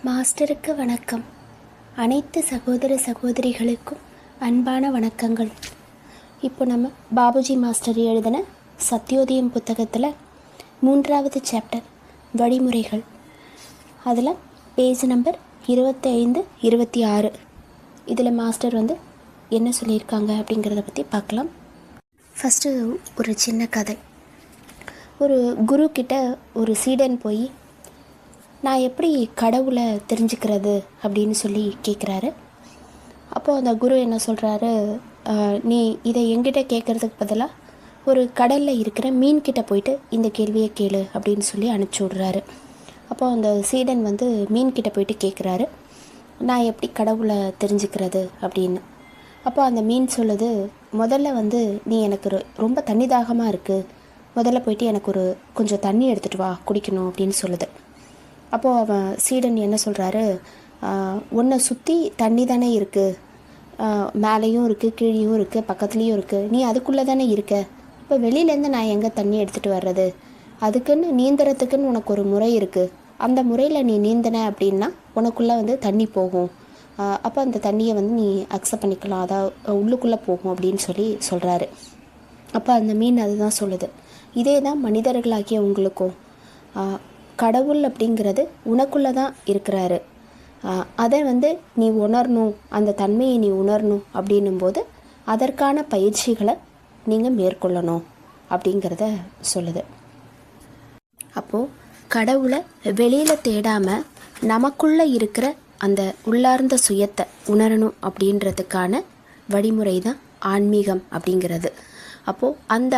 மாஸ்டருக்கு வணக்கம். அனைத்து சகோதர சகோதரிகளுக்கும் அன்பான வணக்கங்கள். இப்போ நம்ம பாபுஜி மாஸ்டர் எழுதின சத்யோதயம் புத்தகத்தில் 3வது சாப்டர் வழிமுறைகள், அதில் பேஜ் நம்பர் 25, 26 இதில் மாஸ்டர் என்ன சொல்லியிருக்காங்க அப்படிங்கிறத பற்றி பார்க்கலாம். ஃபஸ்ட்டு ஒரு சின்ன கதை. ஒரு குரு கிட்ட ஒரு சீடன் போய், நான் எப்படி கடவுளை தெரிஞ்சுக்கிறது அப்படின்னு சொல்லி கேட்குறாரு. அப்போது அந்த குரு என்ன சொல்கிறாரு, நீ இதை எங்கிட்ட கேட்குறதுக்கு பதிலாக ஒரு கடலில் இருக்கிற மீன்கிட்ட போயிட்டு இந்த கேள்வியை கேளு அப்படின்னு சொல்லி அனுப்பிச்சி விட்றாரு. அப்போது அந்த சீடன் மீன்கிட்ட போயிட்டு கேட்குறாரு, நான் எப்படி கடவுளை தெரிஞ்சுக்கிறது அப்படின்னு. அப்போ அந்த மீன் சொல்லுது, முதல்ல நீ எனக்கு ரொம்ப தண்ணி தாகமாக இருக்குது, முதல்ல போயிட்டு எனக்கு கொஞ்சம் தண்ணி எடுத்துகிட்டு வா, குடிக்கணும் அப்படின்னு சொல்லுது. அப்போது அவன் சீடன் என்ன சொல்கிறாரு, உன்னை சுற்றி தண்ணி தானே இருக்குது, மேலேயும் இருக்குது, கீழேயும் இருக்குது, பக்கத்துலேயும் இருக்குது, நீ அதுக்குள்ளே தானே இருக்க, இப்போ வெளியிலேருந்து நான் எங்கே தண்ணி எடுத்துகிட்டு வர்றது? அதுக்குன்னு நீந்துறதுக்குன்னு உனக்கு ஒரு முறை இருக்குது, அந்த முறையில் நீ நீந்தின அப்படின்னா உனக்குள்ளே தண்ணி போகும், அப்போ அந்த தண்ணியை நீ அக்செப்ட் பண்ணிக்கலாம், அதாவது உள்ளுக்குள்ளே போகும் அப்படின்னு சொல்கிறாரு. அப்போ அந்த மீன் அதுதான் சொல்லுது, இதே தான் மனிதர்களாகிய உங்களுக்கும் கடவுள் அப்படிங்கிறது உனக்குள்ளே தான் இருக்கிறாரு, அதை நீ உணரணும், அந்த தன்மையை நீ உணரணும் அப்படின்னும்போது அதற்கான பயிற்சிகளை நீங்கள் மேற்கொள்ளணும் அப்படிங்கிறத சொல்லுது. அப்போது கடவுளை வெளியில் தேடாமல் நமக்குள்ளே இருக்கிற அந்த உள்ளார்ந்த சுயத்தை உணரணும் அப்படின்றதுக்கான வழிமுறை தான் ஆன்மீகம் அப்படிங்கிறது. அப்போது அந்த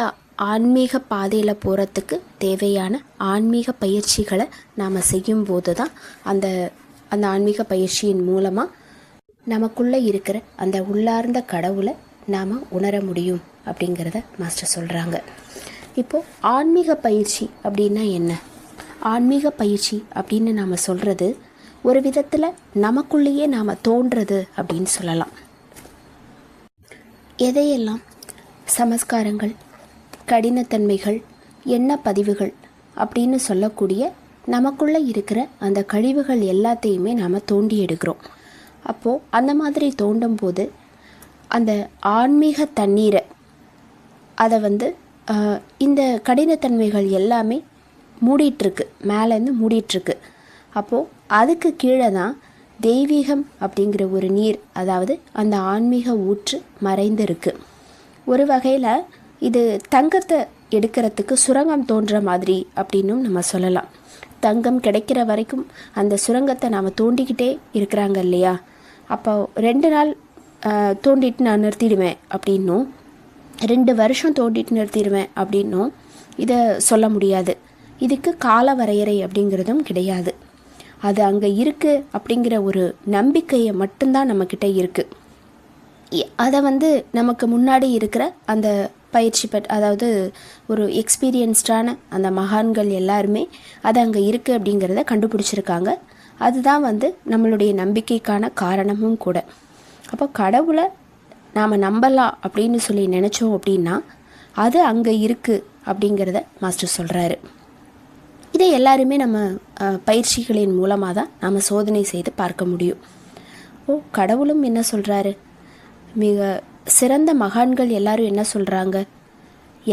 ஆன்மீக பாதையில் போகிறதுக்கு தேவையான ஆன்மீக பயிற்சிகளை நாம் செய்யும்போது தான் அந்த ஆன்மீக பயிற்சியின் மூலமாக நமக்குள்ளே இருக்கிற அந்த உள்ளார்ந்த கடவுளை நாம் உணர முடியும் அப்படிங்கிறத மாஸ்டர் சொல்கிறாங்க. இப்போது ஆன்மீக பயிற்சி அப்படின்னா என்ன? ஆன்மீக பயிற்சி அப்படின்னு நாம் சொல்கிறது ஒரு விதத்தில் நமக்குள்ளேயே நாம் தோன்றது அப்படின்னு சொல்லலாம். எதையெல்லாம் சமஸ்காரங்கள், கடினத்தன்மைகள், எண்ண பதிவுகள் அப்படின்னு சொல்லக்கூடிய நமக்குள்ளே இருக்கிற அந்த கழிவுகள் எல்லாத்தையுமே நாம் தோண்டி எடுக்கிறோம். அப்போது அந்த மாதிரி தோண்டும் போது அந்த ஆன்மீக தண்ணீரை அதை இந்த கடினத்தன்மைகள் எல்லாமே மூடிட்டுருக்கு, மேலேருந்து மூடிட்டுருக்கு. அப்போது அதுக்கு கீழே தான் தெய்வீகம் அப்படிங்கிற ஒரு நீர், அதாவது அந்த ஆன்மீக ஊற்று மறைந்திருக்கு. ஒரு வகையில் இது தங்கத்தை எடுக்கிறதுக்கு சுரங்கம் தோன்ற மாதிரி அப்படின்னும் நம்ம சொல்லலாம். தங்கம் கிடைக்கிற வரைக்கும் அந்த சுரங்கத்தை நாம் தோண்டிக்கிட்டே இருக்கிறாங்க இல்லையா? அப்போ 2 நாள் தோண்டிட்டு நான் நிறுத்திடுவேன் அப்படின்னும், 2 வருஷம் தோண்டிட்டு நிறுத்திடுவேன் அப்படின்னும் இதை சொல்ல முடியாது. இதுக்கு கால வரையறை அப்படிங்கிறதும் கிடையாது. அது அங்கே இருக்குது அப்படிங்கிற ஒரு நம்பிக்கையை மட்டும்தான் நம்மக்கிட்ட இருக்குது. அதை நமக்கு முன்னாடி இருக்கிற அந்த பயிற்சி அதாவது ஒரு எக்ஸ்பீரியன்ஸ்டான அந்த மகான்கள் எல்லாருமே அது அங்கே இருக்குது அப்படிங்கிறத கண்டுபிடிச்சிருக்காங்க. அதுதான் நம்மளுடைய நம்பிக்கைக்கான காரணமும் கூட. அப்போ கடவுளை நாம் நம்பலாம் அப்படின்னு சொல்லி நினச்சோம் அப்படின்னா அது அங்கே இருக்குது அப்படிங்கிறத மாஸ்டர் சொல்கிறாரு. இதை எல்லாருமே நம்ம பயிற்சிகளின் மூலமாக தான் நாம் சோதனை செய்து பார்க்க முடியும். கடவுளும் என்ன சொல்கிறாரு? மிக சிறந்த மகான்கள் எல்லாரும் என்ன சொல்கிறாங்க?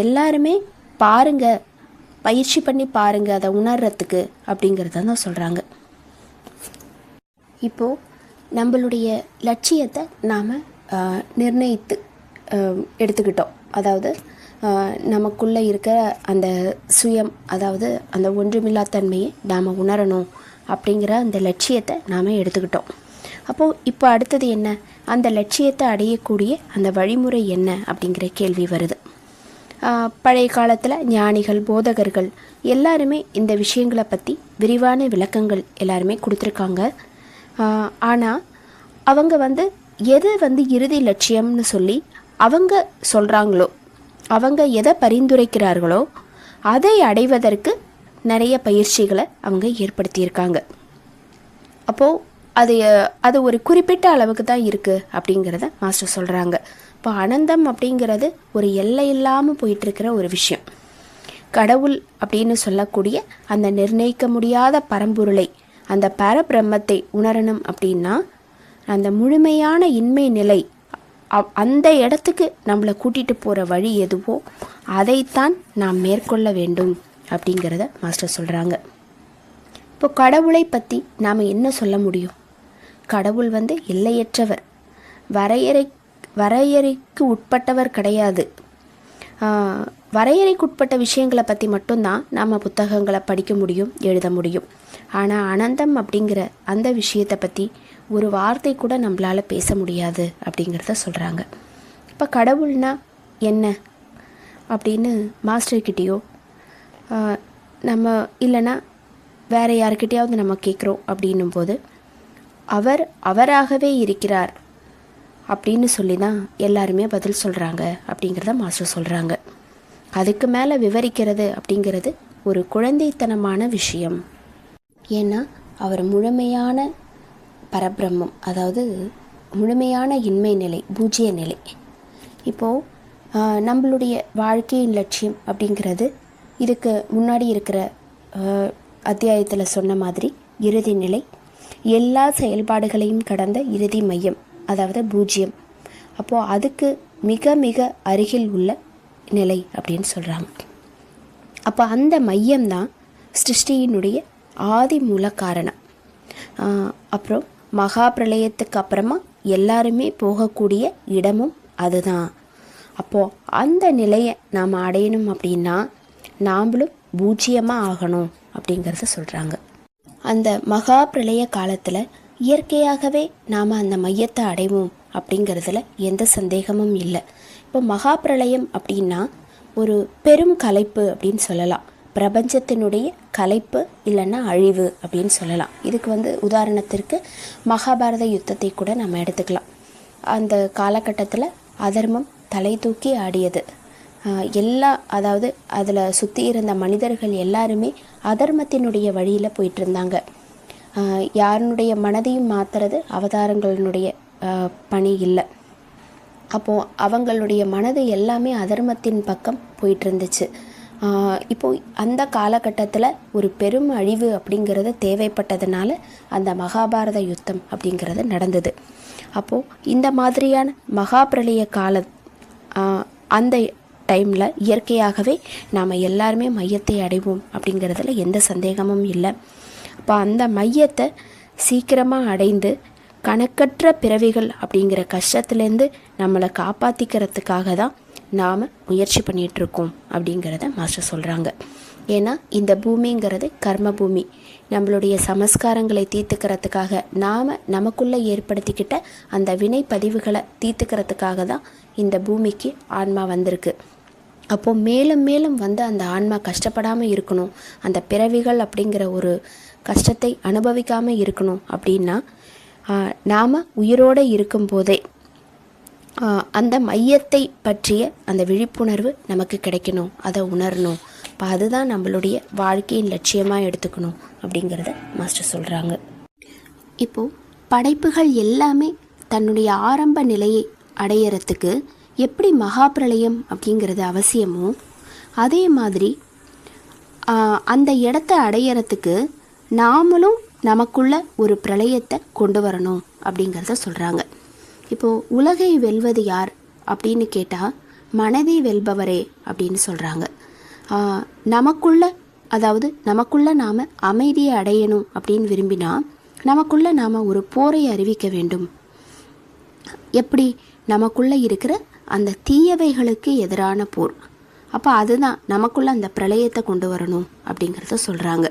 எல்லாருமே பாருங்க, பயிற்சி பண்ணி பாருங்க, அதை உணர்றதுக்கு அப்படிங்கிறத தான் சொல்கிறாங்க. இப்போது நம்மளுடைய லட்சியத்தை நாம் நிர்ணயித்து எடுத்துக்கிட்டோம். அதாவது நமக்குள்ளே இருக்கிற அந்த சுயம், அதாவது அந்த ஒன்றுமில்லா தன்மையை நாம் உணரணும் அப்படிங்கிற அந்த லட்சியத்தை நாம் எடுத்துக்கிட்டோம். அப்போது இப்போ அடுத்தது என்ன? அந்த லட்சியத்தை அடையக்கூடிய அந்த வழிமுறை என்ன அப்படிங்கிற கேள்வி வருது. பழைய காலத்தில் ஞானிகள், போதகர்கள் எல்லாருமே இந்த விஷயங்களை பற்றி விரிவான விளக்கங்கள் எல்லாருமே கொடுத்துருக்காங்க. ஆனால் அவங்க எது இறுதி லட்சியம்னு சொல்லி அவங்க சொல்கிறாங்களோ, அவங்க எதை பரிந்துரைக்கிறார்களோ அதை அடைவதற்கு நிறைய பயிற்சிகளை அவங்க ஏற்படுத்தியிருக்காங்க. அப்போது அது ஒரு குறிப்பிட்ட அளவுக்கு தான் இருக்குது அப்படிங்கிறத மாஸ்டர் சொல்கிறாங்க. இப்போ அனந்தம் அப்படிங்கிறது ஒரு எல்லை இல்லாமல் போயிட்டுருக்கிற ஒரு விஷயம். கடவுள் அப்படின்னு சொல்லக்கூடிய அந்த நிர்ணயிக்க முடியாத பரம்பொருளை அந்த பரபிரம்மத்தை உணரணும் அப்படின்னா அந்த முழுமையான இன்மை நிலை அந்த இடத்துக்கு நம்மளை கூட்டிகிட்டு போகிற வழி எதுவோ அதைத்தான் நாம் மேற்கொள்ள வேண்டும் அப்படிங்கிறத மாஸ்டர் சொல்கிறாங்க. இப்போ கடவுளை பற்றி நாம் என்ன சொல்ல முடியும்? கடவுள் எல்லையற்றவர், வரையறைக்கு உட்பட்டவர் கிடையாது. வரையறைக்குட்பட்ட விஷயங்களை பற்றி மட்டும்தான் நாம் புத்தகங்களை படிக்க முடியும், எழுத முடியும். ஆனால் அனந்தம் அப்படிங்கிற அந்த விஷயத்தை பற்றி ஒரு வார்த்தை கூட நம்மளால் பேச முடியாது அப்படிங்கிறத சொல்கிறாங்க. இப்போ கடவுள்னா என்ன அப்படின்னு மாஸ்டர்கிட்டேயோ நம்ம இல்லைன்னா வேறு யாருக்கிட்டையாவது நம்ம கேட்குறோம் அப்படின்னும் போது அவராகவே இருக்கிறார் அப்படின்னு சொல்லி தான் எல்லாருமே பதில் சொல்கிறாங்க அப்படிங்கிறத மாஸ்டர் சொல்கிறாங்க. அதுக்கு மேலே விவரிக்கிறது அப்படிங்கிறது ஒரு குழந்தைத்தனமான விஷயம். ஏன்னா அவர் முழுமையான பரபிரம்மம், அதாவது முழுமையான இன்மை நிலை, பூஜ்ய நிலை. இப்போது நம்மளுடைய வாழ்க்கையின் லட்சியம் அப்படிங்கிறது இதுக்கு முன்னாடி இருக்கிற அத்தியாயத்தில் சொன்ன மாதிரி இறுதி நிலை, எல்லா செயல்பாடுகளையும் கடந்த இறுதி மையம், அதாவது பூஜ்யம். அப்போது அதுக்கு மிக மிக அருகில் உள்ள நிலை அப்படின்னு சொல்கிறாங்க. அப்போ அந்த மையம்தான் சிருஷ்டியினுடைய ஆதி மூல காரணம். அப்புறம் மகா பிரளயத்துக்கு அப்புறமா எல்லாருமே போகக்கூடிய இடமும் அதுதான். அப்போது அந்த நிலையை நாம் அடையணும் அப்படின்னா நாம்ளும் பூஜ்ஜியமாக ஆகணும் அப்படிங்கிறத சொல்கிறாங்க. அந்த மகா பிரளய காலத்தில் இயற்கையாகவே நாம் அந்த மையத்தை அடைவோம் அப்படிங்கிறதுல எந்த சந்தேகமும் இல்லை. இப்போ மகா பிரளயம் அப்படின்னா ஒரு பெரும் கலைப்பு அப்படின்னு சொல்லலாம். பிரபஞ்சத்தினுடைய கலைப்பு இல்லைன்னா அழிவு அப்படின்னு சொல்லலாம். இதுக்கு உதாரணத்திற்கு மகாபாரத யுத்தத்தை கூட நம்ம எடுத்துக்கலாம். அந்த காலகட்டத்தில் அதர்மம் தலை தூக்கி ஆடியது. அதாவது அதில் சுற்றி இருந்த மனிதர்கள் எல்லாருமே அதர்மத்தினுடைய வழியில் போயிட்டு இருந்தாங்க. யாருடைய மனதையும் மாற்றுறது அவதாரங்களினுடைய பணி இல்லை. அப்போது அவங்களுடைய மனது எல்லாமே அதர்மத்தின் பக்கம் போயிட்டு இருந்துச்சு. இப்போது அந்த காலகட்டத்தில் ஒரு பெரும் அழிவு அப்படிங்கிறது தேவைப்பட்டதுனால அந்த மகாபாரத யுத்தம் அப்படிங்கிறது நடந்தது. அப்போது இந்த மாதிரியான மகாபிரளய கால அந்த டைமில் இயற்கையாகவே நாம் எல்லாருமே மையத்தை அடைவோம் அப்படிங்கிறதுல எந்த சந்தேகமும் இல்லை. அப்போ அந்த மையத்தை சீக்கிரமாக அடைந்து கணக்கற்ற பிறவிகள் அப்படிங்கிற கஷ்டத்துலேருந்து நம்மளை காப்பாற்றிக்கிறதுக்காக தான் நாம் முயற்சி பண்ணிகிட்ருக்கோம் அப்படிங்கிறத மாஸ்டர் சொல்கிறாங்க. ஏன்னா இந்த பூமிங்கிறது கர்ம பூமி. நம்மளுடைய சமஸ்காரங்களை தீர்த்துக்கிறதுக்காக நமக்குள்ளே ஏற்படுத்திக்கிட்ட அந்த வினை பதிவுகளை தீர்த்துக்கிறதுக்காக தான் இந்த பூமிக்கு ஆன்மா வந்திருக்கு. அப்போது மேலும் மேலும் அந்த ஆன்மா கஷ்டப்படாமல் இருக்கணும், அந்த பிறவிகள் அப்படிங்கிற ஒரு கஷ்டத்தை அனுபவிக்காமல் இருக்கணும் அப்படின்னா நாம் உயிரோடு இருக்கும்போதே அந்த மையத்தை பற்றிய அந்த விழிப்புணர்வு நமக்கு கிடைக்கணும், அதை உணரணும். இப்போ அதுதான் நம்மளுடைய வாழ்க்கையின் லட்சியமாக எடுத்துக்கணும் அப்படிங்கிறத மாஸ்டர் சொல்கிறாங்க. இப்போது படைப்புகள் எல்லாமே தன்னுடைய ஆரம்ப நிலையை அடையிறதுக்கு எப்படி மகாபிரளயம் அப்படிங்கிறது அவசியமோ அதே மாதிரி அந்த இடத்த அடையிறதுக்கு நாமளும் நமக்குள்ள ஒரு பிரளயத்தை கொண்டு வரணும் அப்படிங்கிறத சொல்கிறாங்க. இப்போது உலகை வெல்வது யார் அப்படின்னு கேட்டால் மனதை வெல்பவரே அப்படின்னு சொல்கிறாங்க. நமக்குள்ள நாம் அமைதியை அடையணும் அப்படின்னு விரும்பினா நமக்குள்ள நாம் ஒரு போரை அறிவிக்க வேண்டும். எப்படி? நமக்குள்ளே இருக்கிற அந்த தீயவைகளுக்கு எதிரான போர். அப்போ அதுதான் நமக்குள்ள அந்த பிரளயத்தை கொண்டு வரணும் அப்படிங்கிறத சொல்கிறாங்க.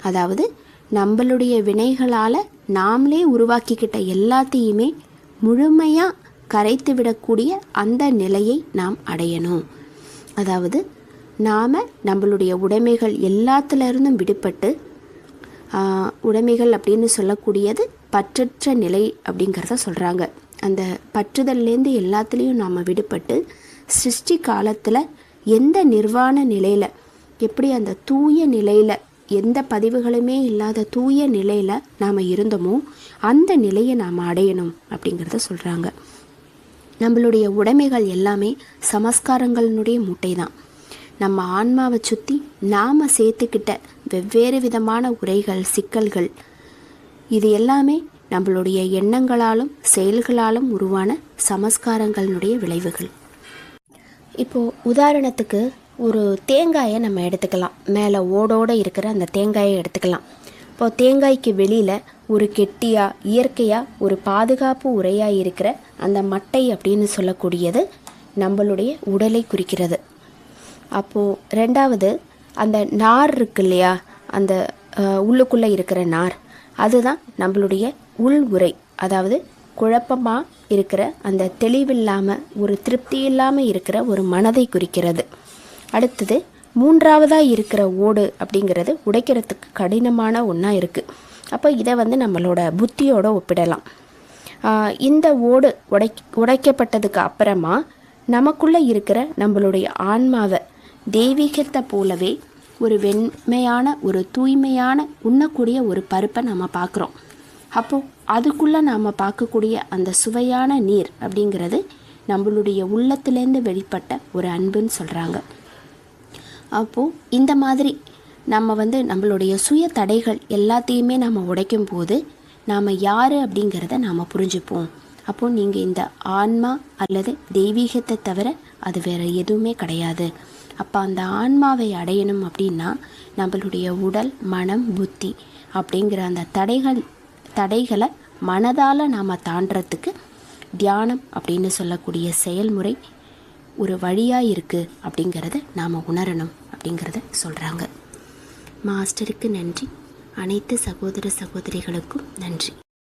அதாவது நம்மளுடைய வினைகளால் நாமளே உருவாக்கிக்கிட்ட எல்லாத்தையுமே முழுமையாக கரைத்து விடக்கூடிய அந்த நிலையை நாம் அடையணும். அதாவது நாம் நம்மளுடைய உடைமைகள் எல்லாத்துலேருந்தும் விடுபட்டு, உடைமைகள் அப்படின்னு சொல்லக்கூடியது பற்றற்ற நிலை அப்படிங்கிறத சொல்கிறாங்க. அந்த பற்றுதல்லேருந்து எல்லாத்துலேயும் நாம் விடுபட்டு சிருஷ்டி காலத்தில் எந்த நிர்வாண நிலையில், எப்படி அந்த தூய நிலையில், எந்த பதிவுகளுமே இல்லாத தூய நிலையில் நாம் இருந்தோமோ அந்த நிலையை நாம் அடையணும் அப்படிங்கிறத சொல்கிறாங்க. நம்மளுடைய உடைமைகள் எல்லாமே சமஸ்காரங்களினுடைய மூட்டை தான். நம்ம ஆன்மாவை சுற்றி நாம் சேர்த்துக்கிட்ட வெவ்வேறு விதமான உரைகள், சிக்கல்கள், இது எல்லாமே நம்மளுடைய எண்ணங்களாலும் செயல்களாலும் உருவான சமஸ்காரங்களுடைய விளைவுகள். இப்போது உதாரணத்துக்கு ஒரு தேங்காயை நம்ம எடுத்துக்கலாம். மேலே ஓடோடு இருக்கிற அந்த தேங்காயை எடுத்துக்கலாம். இப்போ தேங்காய்க்கு வெளியில் ஒரு கெட்டியாக இயற்கையாக ஒரு பாதுகாப்பு உரையாக இருக்கிற அந்த மட்டை அப்படின்னு சொல்லக்கூடியது நம்மளுடைய உடலை குறிக்கிறது. அப்போது ரெண்டாவது அந்த நார் இருக்கு இல்லையா, அந்த உள்ளுக்குள்ளே இருக்கிற நார், அதுதான் நம்மளுடைய உள் உரை. அதாவது குழப்பமாக இருக்கிற அந்த தெளிவில்லாமல் ஒரு திருப்தி இல்லாமல் இருக்கிற ஒரு மனதை குறிக்கிறது. அடுத்தது மூன்றாவதாக இருக்கிற ஓடு அப்படிங்கிறது உடைக்கிறதுக்கு கடினமான ஒன்றா இருக்குது. அப்போ இதை நம்மளோட புத்தியோடு ஒப்பிடலாம். இந்த ஓடு உடைக்கப்பட்டதுக்கு அப்புறமா நமக்குள்ளே இருக்கிற நம்மளுடைய ஆன்மாவை தெய்வீகத்தை போலவே ஒரு வெண்மையான ஒரு தூய்மையான உண்ணக்கூடிய ஒரு பருப்பை நம்ம பார்க்குறோம். அப்போது அதுக்குள்ளே நாம் பார்க்கக்கூடிய அந்த சுவையான நீர் அப்படிங்கிறது நம்மளுடைய உள்ளத்துலேருந்து வெளிப்பட்ட ஒரு அன்புன்னு சொல்கிறாங்க. அப்போது இந்த மாதிரி நம்ம நம்மளுடைய சுய தடைகள் எல்லாத்தையுமே நம்ம உடைக்கும் போது நாம் யார் அப்படிங்கிறத நாம் புரிஞ்சுப்போம். அப்போது நீங்கள் இந்த ஆன்மா அல்லது தெய்வீகத்தை தவிர அது வேறு எதுவுமே கிடையாது. அப்போ அந்த ஆன்மாவை அடையணும் அப்படின்னா நம்மளுடைய உடல் மனம் புத்தி அப்படிங்கிற அந்த தடைகளை மனதால் நாம் தாண்டறதுக்கு தியானம் அப்படின்னு சொல்லக்கூடிய செயல்முறை ஒரு வழியாக இருக்குது அப்படிங்கிறத நாம் உணரணும் அப்படிங்கிறத சொல்கிறாங்க. மாஸ்டருக்கு நன்றி. அனைத்து சகோதர சகோதரிகளுக்கும் நன்றி.